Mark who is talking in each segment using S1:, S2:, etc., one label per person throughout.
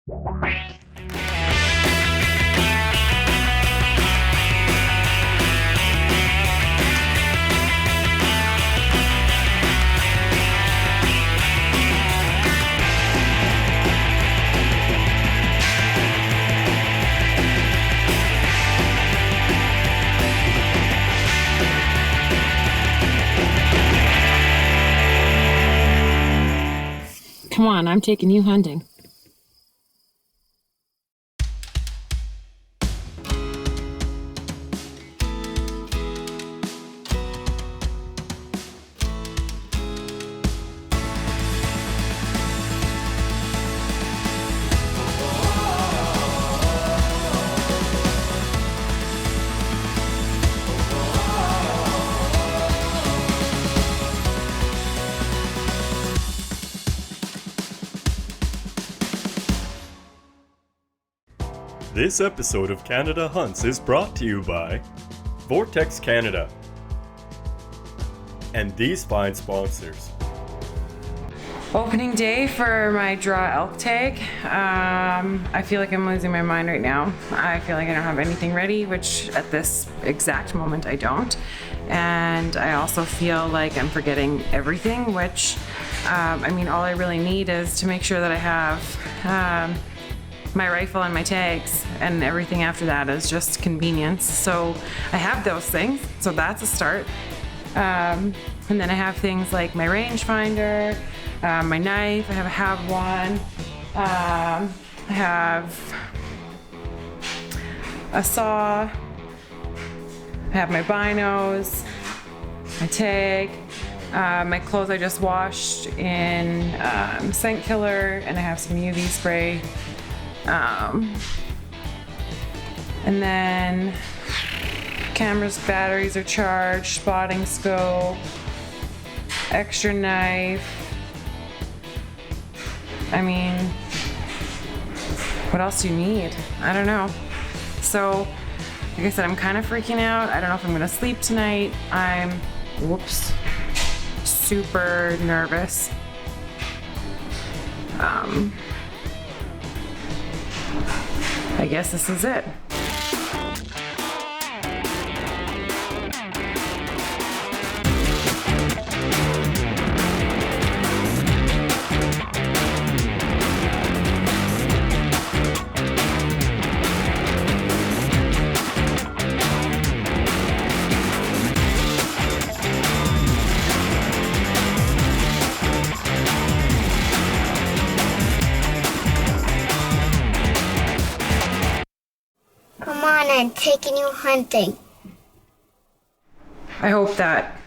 S1: Come on, I'm taking you hunting.
S2: This episode of Canada Hunts is brought to you by Vortex Canada and these fine sponsors.
S1: Opening day for my draw elk tag. I feel like I'm losing my mind right now. I feel like I don't have anything ready, which at this exact moment I don't. And I also feel like I'm forgetting everything, which, all I really need is to make sure that I have my rifle and my tags, and everything after that is just convenience. So I have those things, so that's a start. And then I have things like my rangefinder, my knife. I have one. I have a saw. I have my binos, my tag, my clothes I just washed in scent killer, and I have some UV spray. And then cameras, batteries are charged, spotting scope, extra knife. What else do you need? I don't know. So, like I said, I'm kind of freaking out. I don't know if I'm gonna sleep tonight. I'm, super nervous. I guess this is it.
S3: I'm taking you hunting.
S1: I hope that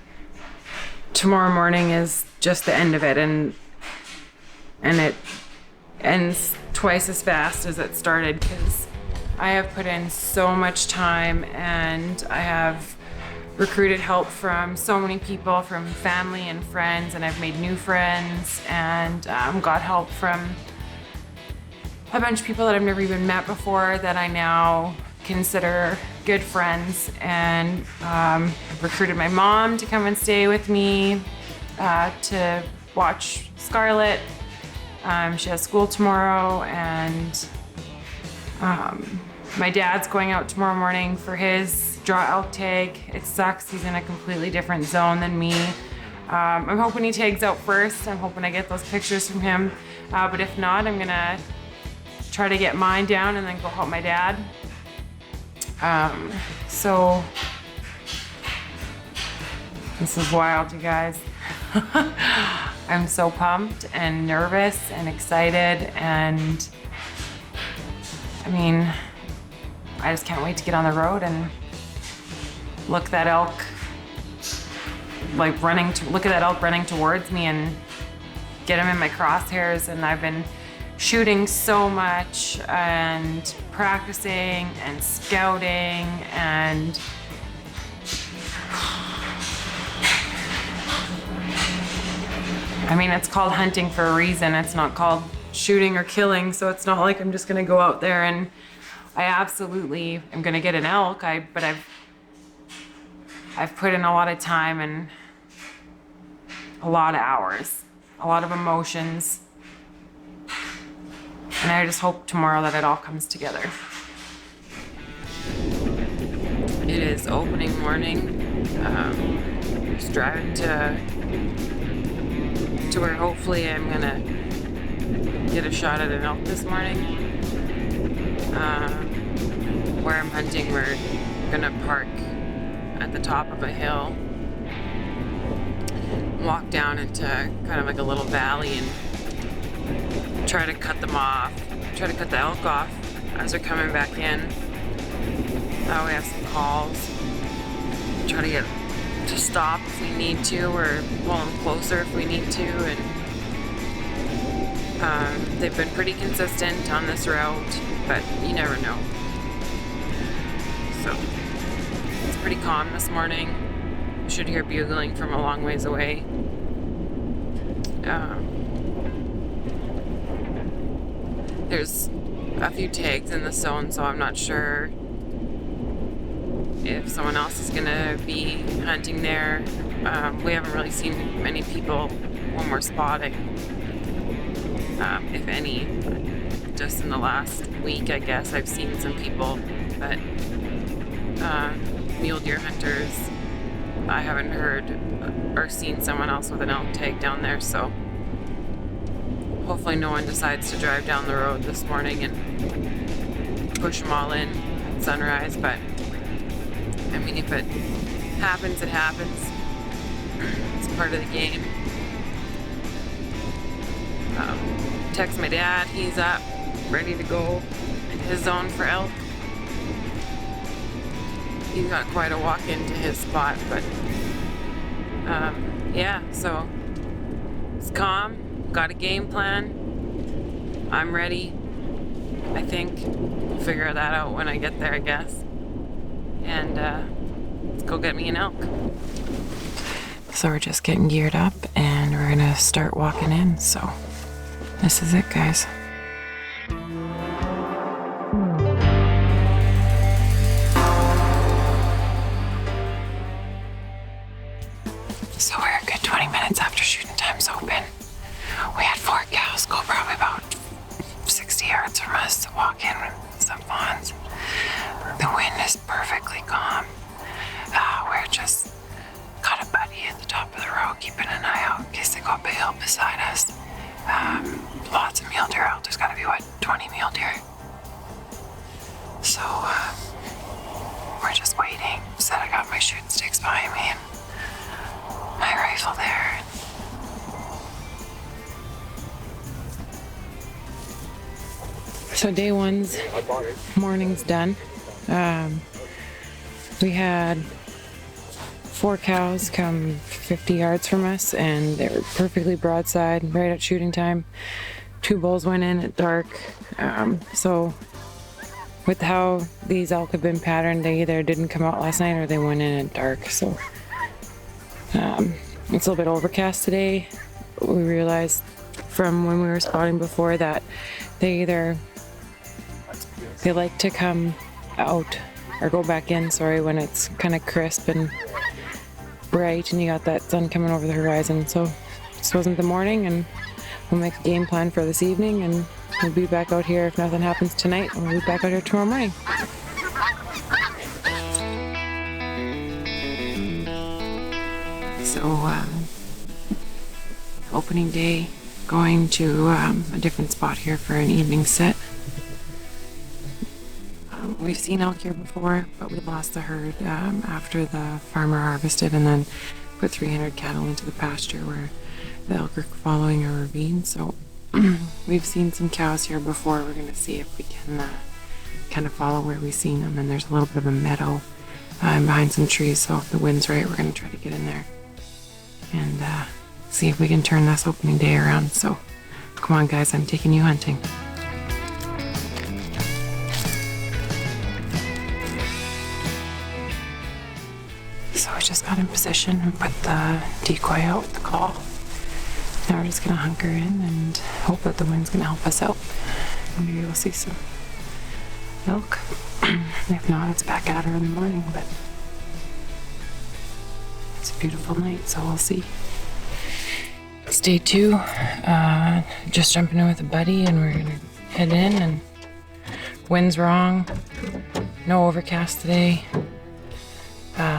S1: tomorrow morning is just the end of it, and it ends twice as fast as it started, because I have put in so much time, and I have recruited help from so many people, from family and friends, and I've made new friends, and got help from a bunch of people that I've never even met before that I now consider good friends, and recruited my mom to come and stay with me to watch Scarlett. She has school tomorrow, and my dad's going out tomorrow morning for his draw elk tag. It sucks, he's in a completely different zone than me. I'm hoping he tags out first. I'm hoping I get those pictures from him, but if not, I'm gonna try to get mine down and then go help my dad. So this is wild, you guys. I'm so pumped and nervous and excited, and I just can't wait to get on the road and look at that elk running towards me and get him in my crosshairs. And I've been shooting so much and practicing and scouting, and it's called hunting for a reason. It's not called shooting or killing, so it's not like I'm just gonna go out there and I absolutely am gonna get an elk. But I've put in a lot of time and a lot of hours, a lot of emotions. And I just hope tomorrow that it all comes together. It is opening morning. Just driving to where hopefully I'm gonna get a shot at an elk this morning. Where I'm hunting, we're gonna park at the top of a hill, walk down into kind of like a little valley and try to cut them off, try to cut the elk off as they're coming back in. We have some calls, try to get to stop if we need to, or pull them closer if we need to, and they've been pretty consistent on this route, but you never know. So it's pretty calm this morning. You should hear bugling from a long ways away. There's a few tags in the zone, so I'm not sure if someone else is gonna be hunting there. We haven't really seen many people when we're spotting, if any. Just in the last week, I guess, I've seen some people, but mule deer hunters, I haven't heard or seen someone else with an elk tag down there, so hopefully no one decides to drive down the road this morning and push them all in at sunrise. But I mean, if it happens, it happens. It's part of the game. Text my dad, he's up, ready to go in his zone for elk. He's got quite a walk into his spot, but yeah, so it's calm, got a game plan. I'm ready. I think we'll figure that out when I get there, I guess. And let's go get me an elk. So we're just getting geared up and we're gonna start walking in. So this is it, guys. So we're a good 20 minutes after shooting time's open. We had 4 cows go probably about 60 yards from us to walk in with some fawns. The wind is perfectly calm. We're just got a buddy at the top of the road keeping an eye out in case they go up a hill beside us. Lots of mule deer out. There's gotta be, 20 mule deer. So we're just waiting. Said I got my shooting sticks behind me and my rifle there. So day one's morning's done. We had 4 cows come 50 yards from us and they were perfectly broadside right at shooting time. 2 bulls went in at dark. So with how these elk have been patterned, they either didn't come out last night or they went in at dark. So it's a little bit overcast today. We realized from when we were spotting before that they like to come out or go back in, when it's kind of crisp and bright and you got that sun coming over the horizon. So this wasn't the morning, and we'll make a game plan for this evening and we'll be back out here if nothing happens tonight. We'll be back out here tomorrow morning. So opening day, going to a different spot here for an evening sit. We've seen elk here before, but we lost the herd after the farmer harvested and then put 300 cattle into the pasture where the elk are following a ravine. So we've seen some cows here before. We're going to see if we can kind of follow where we've seen them. And there's a little bit of a meadow behind some trees, so if the wind's right, we're going to try to get in there and see if we can turn this opening day around. So come on, guys, I'm taking you hunting. So I just got in position and put the decoy out with the call. Now we're just gonna hunker in and hope that the wind's gonna help us out. Maybe we'll see some elk. If not, it's back at her in the morning, but it's a beautiful night, so we'll see. It's day 2. Just jumping in with a buddy and we're gonna head in, and wind's wrong. No overcast today.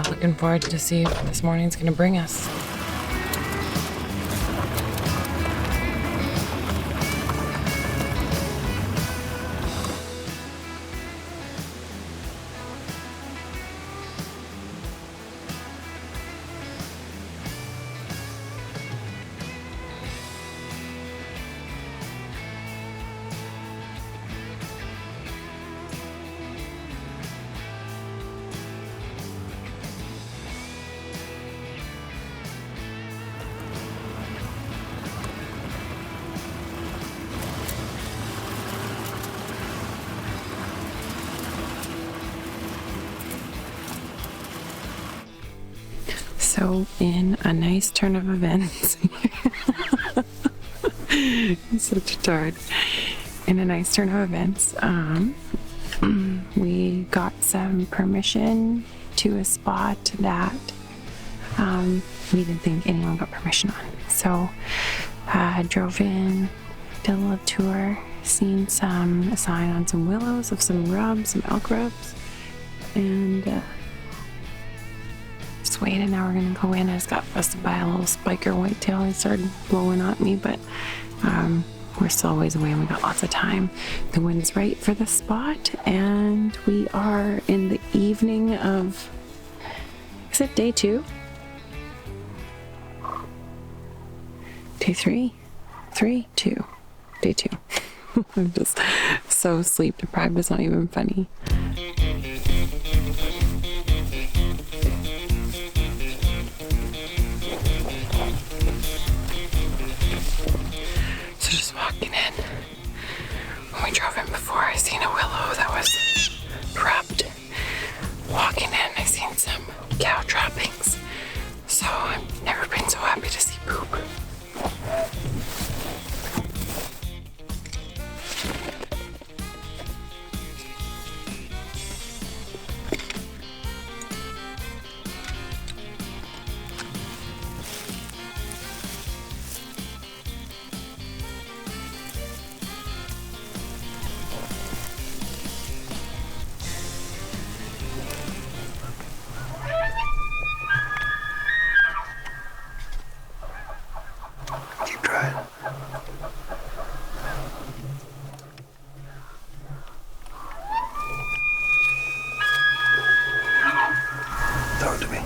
S1: Looking forward to see what this morning's gonna bring us. So, in a nice turn of events, such a tard. In a nice turn of events, we got some permission to a spot that we didn't think anyone got permission on. So, drove in, did a little tour, seen a sign on some willows of some rubs, some elk rubs, and just waited. Now we're gonna go in. I just got busted by a little spiker whitetail. He started blowing at me, but we're still a ways away and we got lots of time. The wind's right for the spot, and we are in the evening of, is it day 2? Day 3? 3? 2. Day 2. I'm just so sleep deprived, it's not even funny. So just walking in. When we drove in before, I seen a willow that was rubbed. Walking in, I seen some cow droppings. So I've never been so happy to see poop.
S4: Keep trying. Talk to me.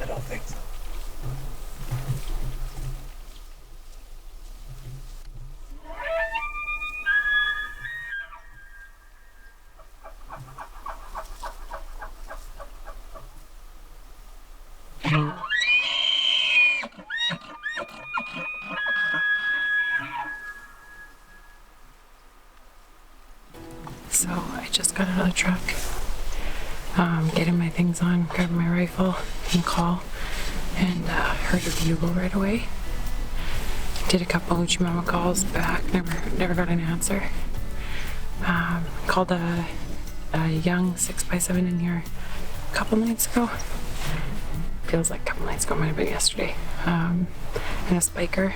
S4: I don't think so.
S1: So I just got out of the truck, getting my things on, grabbing my rifle and call, and heard a bugle right away. Did a couple Uchimama calls back, never got an answer. Called a young 6x7 in here a couple nights ago. feels like a couple nights ago, might have been yesterday. And a spiker.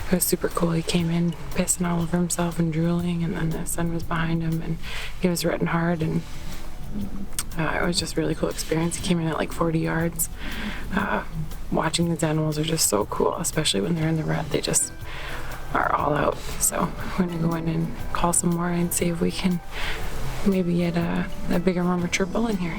S1: It was super cool. He came in pissing all over himself and drooling, and then the sun was behind him, and he was rutting hard, and it was just a really cool experience. He came in at like 40 yards. Watching these animals are just so cool, especially when they're in the rut. They just are all out. So we're gonna go in and call some more and see if we can maybe get a bigger, more mature bull in here.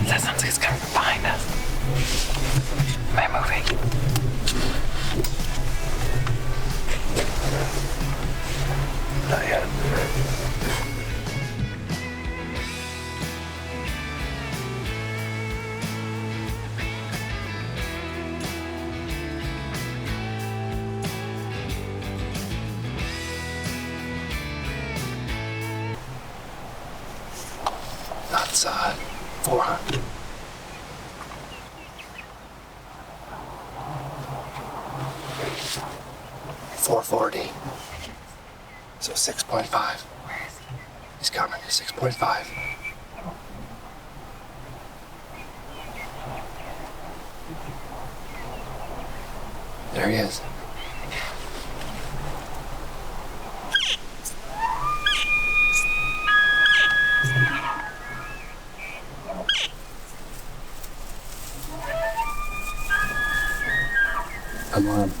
S1: That sounds like it's coming from behind us. Am I moving?
S4: Not yet. That's 400. 440. So 6.5. He's coming. 6.5. There he is. Come on.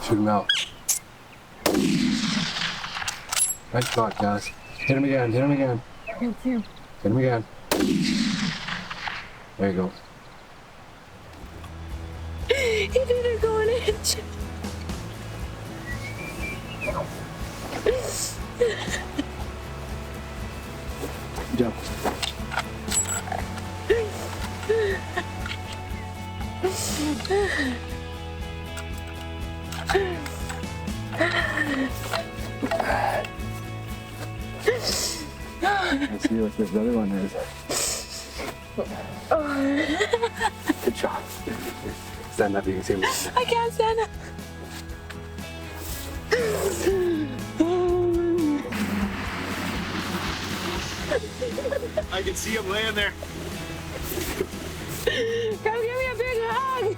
S4: Shoot him out. Nice shot, guys. Hit him again, hit him again.
S1: Thank you.
S4: Hit him again. There you go.
S1: He didn't go an inch.
S4: Jump. Let's see what this other one is. Good shot. Stand up, you can see him.
S1: I can't stand up.
S5: I can see him laying there.
S1: Come give me a big hug.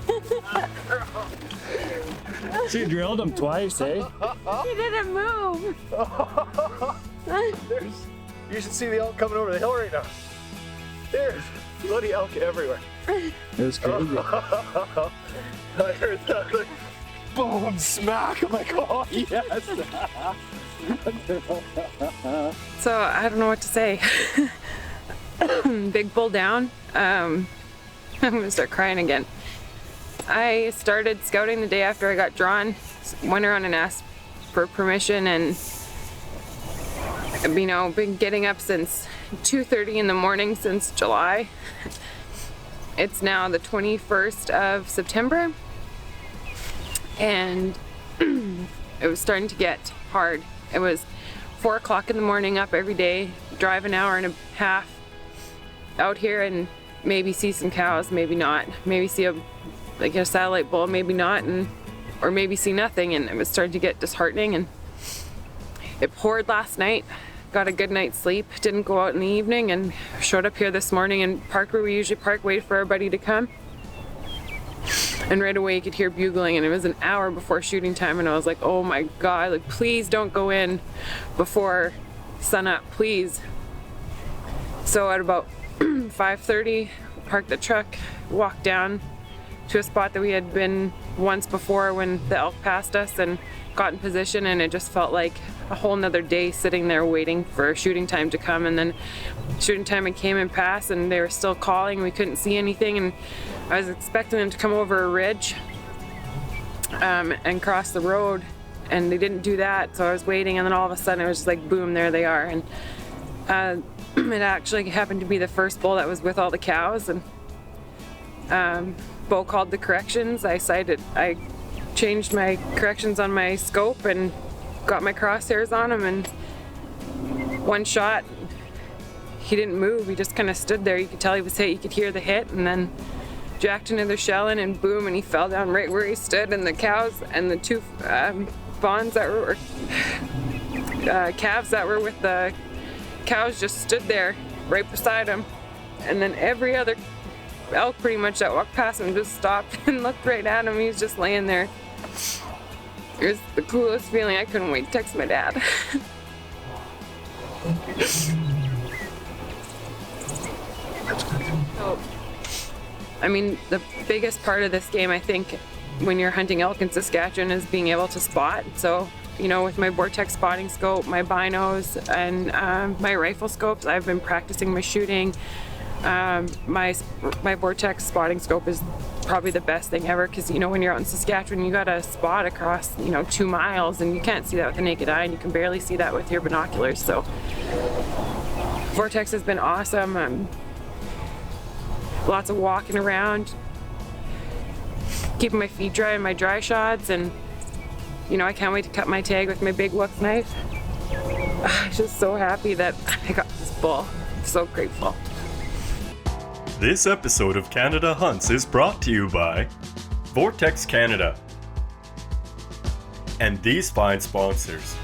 S5: She drilled him twice, eh?
S1: He didn't move.
S5: You should see the elk coming over the hill right now. There's bloody elk everywhere.
S4: It was crazy.
S5: I heard that, like, boom, smack. I'm like, oh, yes.
S1: So I don't know what to say. Big bull down. I'm gonna start crying again. I started scouting the day after I got drawn. Went around and asked for permission, and been getting up since 2:30 in the morning since July. It's now the 21st of September, and it was starting to get hard. It was 4 o'clock in the morning, up every day, drive an hour and a half out here and maybe see some cows, maybe not. Maybe see a like a satellite bull, maybe not, or maybe see nothing, and it was starting to get disheartening. And it poured last night. Got a good night's sleep, didn't go out in the evening, and showed up here this morning and parked where we usually park, waited for our buddy to come. And right away you could hear bugling, and it was an hour before shooting time, and I was like, oh my God, like, please don't go in before sunup, please. So at about 5:30, parked the truck, walked down to a spot that we had been once before when the elk passed us, and got in position, and it just felt like a whole nother day sitting there waiting for shooting time to come. And then shooting time, it came and passed, and they were still calling. We couldn't see anything, and I was expecting them to come over a ridge and cross the road, and they didn't do that. So I was waiting, and then all of a sudden it was just like boom, there they are. And it actually happened to be the first bull that was with all the cows, and Bo called the corrections. I changed my corrections on my scope and got my crosshairs on him, and one shot, he didn't move. He just kind of stood there. You could tell he was hit. You could hear the hit, and then jacked another shell in, and boom, and he fell down right where he stood. And the cows and the two fawns that were calves that were with the cows just stood there right beside him. And then every other elk pretty much that walked past him just stopped and looked right at him. He was just laying there. It was the coolest feeling. I couldn't wait to text my dad. So, I mean, the biggest part of this game, I think, when you're hunting elk in Saskatchewan is being able to spot. So, you know, with my Vortex spotting scope, my binos, and my rifle scopes, I've been practicing my shooting. My Vortex spotting scope is probably the best thing ever, because, you know, when you're out in Saskatchewan, you gotta spot across, 2 miles, and you can't see that with the naked eye, and you can barely see that with your binoculars. So Vortex has been awesome. Lots of walking around, keeping my feet dry in my dry shots, and I can't wait to cut my tag with my big Wook knife. I'm just so happy that I got this bull. I'm so grateful.
S2: This episode of Canada Hunts is brought to you by Vortex Canada and these fine sponsors.